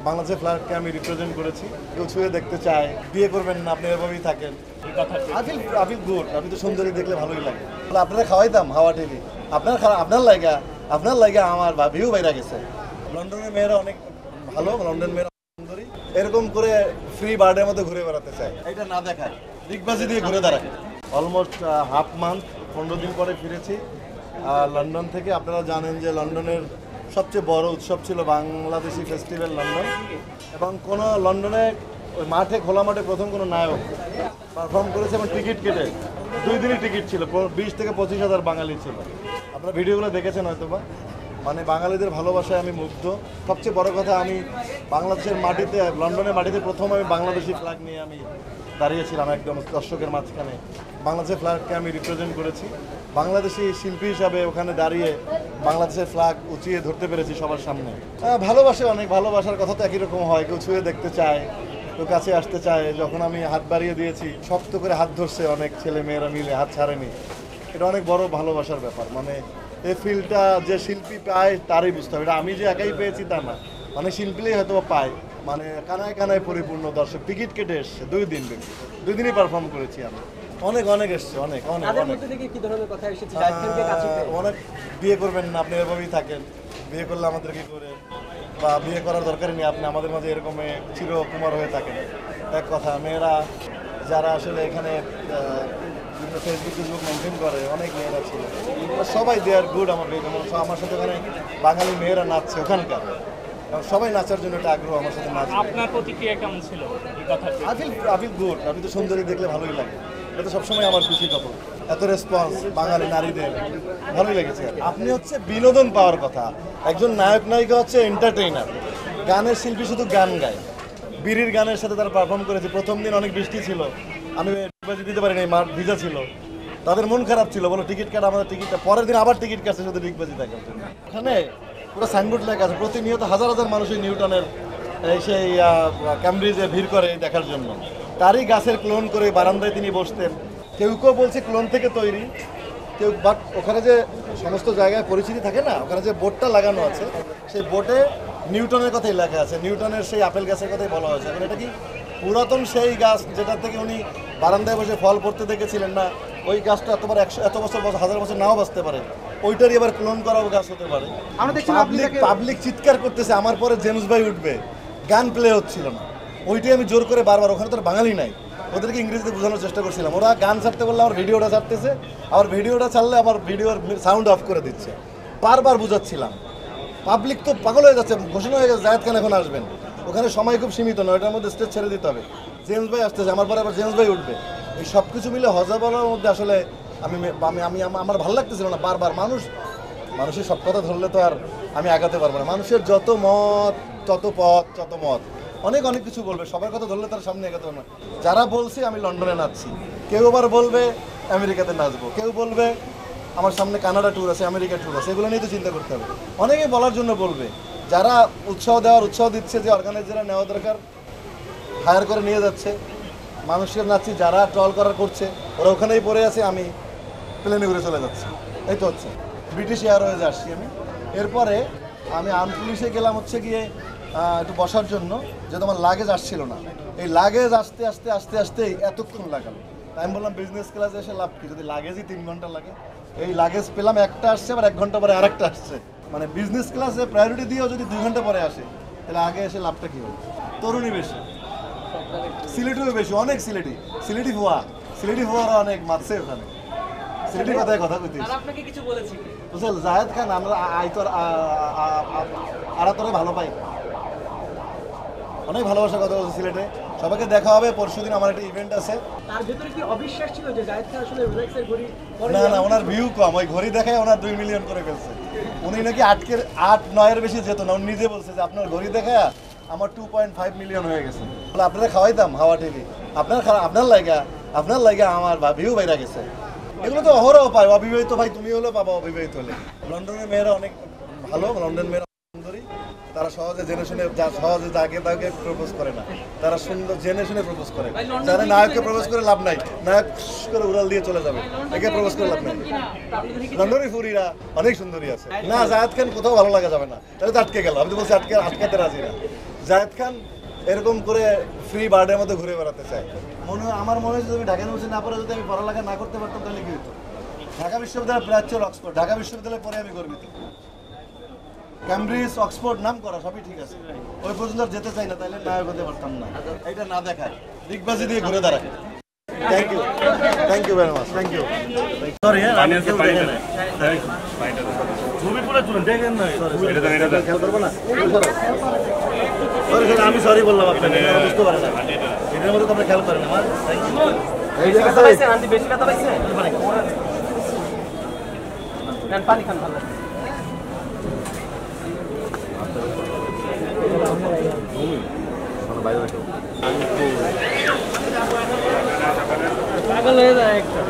বাংলাদেশের ফ্ল্যাগকে আমি রিপ্রেজেন্ট করেছি। কেউ ছুঁয়ে দেখতে চায়, বিয়ে করবেন না, আপনি এভাবেই থাকেন। I feel good. আপনি তো সুন্দরী দেখলে ভালোই লাগে। আপনারা খাওয়াইতাম হাওয়া টিভি, আপনার লাগা আমার ভিউ বাইরে গেছে। লন্ডনের মেয়েরা অনেক ভালো, লন্ডন মেয়েরা সুন্দরী, এরকম করে ফ্রি বার্ডের মধ্যে ঘুরে বেড়াতে চায়। এটা না দেখায়, ডিগবাজি দিয়ে ঘুরে দাঁড়ায়। অলমোস্ট হাফ মান্থ, 15 দিন পরে ফিরেছি লন্ডন থেকে। আপনারা জানেন যে লন্ডনের সবচেয়ে বড় উৎসব ছিল বাংলাদেশি ফেস্টিভ্যাল লন্ডন, এবং কোনো লন্ডনে ওই মাঠে, খোলা মাঠে প্রথম কোনো নায়ক পারফর্ম করেছে এবং টিকিট কেটে 2 দিনই টিকিট ছিল। 20 থেকে 25,000 বাঙালি ছিল। আপনারা ভিডিওগুলো দেখেছেন হয়তো বা। মানে বাঙালিদের ভালোবাসায় আমি মুগ্ধ। সবচেয়ে বড় কথা, আমি বাংলাদেশের মাটিতে, লন্ডনের মাটিতে প্রথম আমি বাংলাদেশি ফ্ল্যাগ নিয়ে আমি দাঁড়িয়েছিলাম একদম দর্শকের মাঝখানে। বাংলাদেশের ফ্ল্যাগকে আমি রিপ্রেজেন্ট করেছি। বাংলাদেশি শিল্পী হিসাবে ওখানে দাঁড়িয়ে বাংলাদেশের ফ্ল্যাগ উঁচিয়ে ধরতে পেরেছি সবার সামনে। ভালোবাসে অনেক, ভালোবাসার কথা তো একই রকম হয়। কেউ ছুঁয়ে দেখতে চায়, কেউ কাছে আসতে চায়। যখন আমি হাত বাড়িয়ে দিয়েছি, শক্ত করে হাত ধরছে অনেক ছেলে মেয়েরা মিলে, হাত ছাড়েনি। এটা অনেক বড় ভালোবাসার ব্যাপার। মানে এই ফিলটা যে শিল্পী পায় তারই বুঝতে হবে। এটা আমি যে একাই পেয়েছি তা না, অনেক শিল্পীই হয়তো পায়। মানে কানায় কানায় পরিপূর্ণ দর্শক, টিকিট কেটে এসছে 2 দিন ব্যাপী। 2 দিনই পারফর্ম করেছি আমি। অনেক এসছে, অনেক বিয়ে করবেন না, আপনি এভাবেই থাকেন, বিয়ে করলে আমাদের কি করে, বা বিয়ে করার দরকারই নেই, আপনি আমাদের মাঝে এরকম চিরকুমার হয়ে থাকেন। এক কথা, মেয়েরা যারা আসলে এখানে ফেসবুক মেনটেন করে, অনেক মেয়েরা ছিল, সবাই দে আর গুড। আমার সাথে ওখানে বাঙালি মেয়েরা নাচছে ওখানকার, সবাই নাচার জন্য একটা আগ্রহ আমার সাথে নাচ। আপনার প্রতিক্রিয়া কেমন ছিল এই কথা? I feel good. আপনি তো সুন্দরী দেখলে ভালোই লাগে। এটা তো সবসময় আমার খুশি খবর। এত রেসপন্স বাঙালি নারীদের, ভালোই লেগেছে। আপনি হচ্ছে বিনোদন পাওয়ার কথা। একজন নায়ক নায়িকা হচ্ছে এন্টারটেইনার। গানের শিল্পী শুধু গান গায়। বিড়ির গানের সাথে তারা পারফর্ম করেছে। প্রথম দিন অনেক বৃষ্টি ছিল, আমি ডিগবাজি দিতে পারিনি, মাঠ ভিজা ছিল। তাদের মন খারাপ ছিল, বলো টিকিট কাটা, আমাদের টিকিটটা। পরের দিন আবার টিকিট কাটছে শুধু ডিগবাজি দেখার জন্য। এখানে পুরো সাইনবোর্ড লেখা আছে, প্রতিনিয়ত হাজার হাজার মানুষ ওই নিউটনের সেই ক্যামব্রিজে ভিড় করে দেখার জন্য। তারই গাছের ক্লোন করে বারান্দায় তিনি বসতেন। কেউ বলছে ক্লোন থেকে তৈরি, কেউ, বাট ওখানে যে সমস্ত জায়গায় পরিচিতি থাকে না, ওখানে যে বোর্ডটা লাগানো আছে, সেই বোর্ডে নিউটনের কথাই লেখা আছে। নিউটনের সেই আপেল গাছের কথাই বলা হয়েছে। এখন এটা কি পুরাতন সেই গাছ যেটা থেকে উনি বারান্দায় বসে ফল পড়তে দেখেছিলেন না? ওই গাছটা এত বছর হাজার বছর নাও বাঁচতে পারে, ওইটারই আবার ক্লোন করাও গাছ হতে পারে। পাবলিক চিৎকার করতেছে আমার পরে জেমস ভাই উঠবে, গান প্লে হচ্ছিল না। ওইটাই আমি জোর করে বারবার, ওখানে তো বাঙালি নাই, ওদেরকে ইংরেজিতে বোঝানোর চেষ্টা করছিলাম। ওরা গান ছাড়তে বললে আমার ভিডিওটা ছাড়তেছে, আবার ভিডিওটা ছাড়লে আমার ভিডিওর সাউন্ড অফ করে দিচ্ছে। বারবার বুঝাচ্ছিলাম। পাবলিক তো পাগল হয়ে যাচ্ছে। ঘোষণা হয়ে গেছে জায়েদ খান এখন আসবেন। ওখানে সময় খুব সীমিত নয়, ওটার মধ্যে স্টেজ ছেড়ে দিতে হবে। জেমস ভাই আসতেছে, আমার পরে আবার জেমস ভাই উঠবে। এই সব কিছু মিলে হজাবলার মধ্যে আসলে আমার ভালো লাগতেছিল না। বারবার মানুষের সব কথা ধরলে তো আর আমি আগাতে পারবো না। মানুষের যত মত, তত পথ, তত মত, অনেক কিছু বলবে। সবার কথা ধরলে তার সামনে এগাতে পারবো না। যারা বলছে আমি লন্ডনে নাচছি, কেউ আবার বলবে আমেরিকাতে নাচবো, কেউ বলবে আমার সামনে কানাডা ট্যুর আছে, আমেরিকা ট্যুর আছে। এগুলো নিয়ে তো চিন্তা করতে হবে। অনেকেই বলার জন্য বলবে। যারা উৎসাহ দিচ্ছে, যে অর্গানাইজাররা নেওয়া দরকার, হায়ার করে নিয়ে যাচ্ছে, মানুষের নাচছি। যারা ট্রল করছে, ওরা ওখানেই পড়ে আছে, আমি প্লেনে ঘুরে চলে যাচ্ছি। এই তো হচ্ছে ব্রিটিশ এয়ারওয়েজে আসছি আমি। এরপরে আমি আর্ম পুলিশে গেলাম হচ্ছে গিয়ে একটু বসার জন্য, যেহেতু আমার লাগেজ আসছিল না। এই লাগেজ আসতে এতক্ষণ লাগালো। আমি বললাম বিজনেস ক্লাসে এসে লাভ কি, যদি লাগেজই 3 ঘন্টা লাগে। এই লাগেজ পেলাম, একটা আসছে, আবার 1 ঘন্টা পরে আরেকটা আসছে। মানে বিজনেস ক্লাসে প্রায়োরিটি দিয়েও যদি 2 ঘন্টা পরে আসে, তাহলে আগে এসে লাভটা কী হবে? তরুণী বেশি, সিলেটিও বেশি, অনেক সিলেটি ভুয়ারা অনেক মারছে ওখানে। সিলেটি কথায় কথা কইতিস। আপনাকে কিছু বলেছি বুঝল জায়েদ খান, আমরা আরা তোরে ভালো পাই, অনেক ভালোবাসার কথা বলছে সিলেটে। সবাইকে দেখা হবে পরশুদিন। আমার একটা ইভেন্ট আছে। তার ভেতরে কি অবিশ্বাস ছিল যে জায়েদ খান আসলে রোলেক্সের ঘড়ি? না, ওনার ভিউ কম। ওই ঘড়ি দেখায় ওনার 2 মিলিয়ন করে ফেলছে। উনি নাকি 8-9-এর বেশি যেত না। উনি নিজে বলছে যে আপনার ঘড়ি দেখায় আমার 2.5 মিলিয়ন হয়ে গেছে। বলে আপনারা খাওয়াইতাম হাওয়া টিভি, আপনার লাগা আমার ভিউ বাইরে গেছে। এগুলো তো অহরহ পায়। অবিবাহিত ভাই তুমি হলেও পাবা, অবিবাহিত হলে। লন্ডনের মেয়েরা অনেক ভালো, লন্ডন মেয়েরা সুন্দরী। তারা সহজে জেনে শুনে, সহজে তাকে প্রপোজ করে না। তারা সুন্দর জেনে শুনে প্রপোজ করে। যারা নায়ককে প্রপোজ করে লাভ নাই, নায়ক করে উড়াল দিয়ে চলে যাবে, একে প্রপোজ করে লাভ নাই। লন্ডনের ফুরিরা অনেক সুন্দরী আছে। না, জায়েদ খান কোথাও ভালো লাগা যাবে না, তাহলে তো আটকে গেল। আমি তো বলছি আটকাতে রাজি না। জায়েদ খান এরকম করে ফ্রি বার্ডের মতো ঘুরে বেড়াতে চায়। আমার মনে হয় যদি ঢাকা ইউনিভার্সিটি না পড়ে যদি আমি পড়ালেখা না করতে পারতাম তাহলে কি হতো? ঢাকা বিশ্ববিদ্যালয় প্রাচ্যর অক্সফোর্ড, ঢাকা বিশ্ববিদ্যালয়ে পরে আমি গর্বিত। ক্যামব্রিজ, অক্সফোর্ড নাম করা সবই ঠিক আছে, ওই পর্যন্ত আর যেতে চাই না, তাইলে নায়ক হতে পারতাম না। এটা না দেখায় ডিগবাজি দিয়ে ঘুরে দাঁড়ায়। Thank you very much, thank you. Sorry হ্যাঁ, ছবি পুরো তুলে দেখেন না, খেয়াল করবো না। সরি সরি, আমি সরি বললাম আপনাকে, আপনারা বুঝতে পারেন না, এটার মধ্যে তো আপনি খেয়াল করেন আমার। Thank you. বেশি ব্যথা পাইছে পানি খান ভালো। পাগল হয়ে যায় একটা।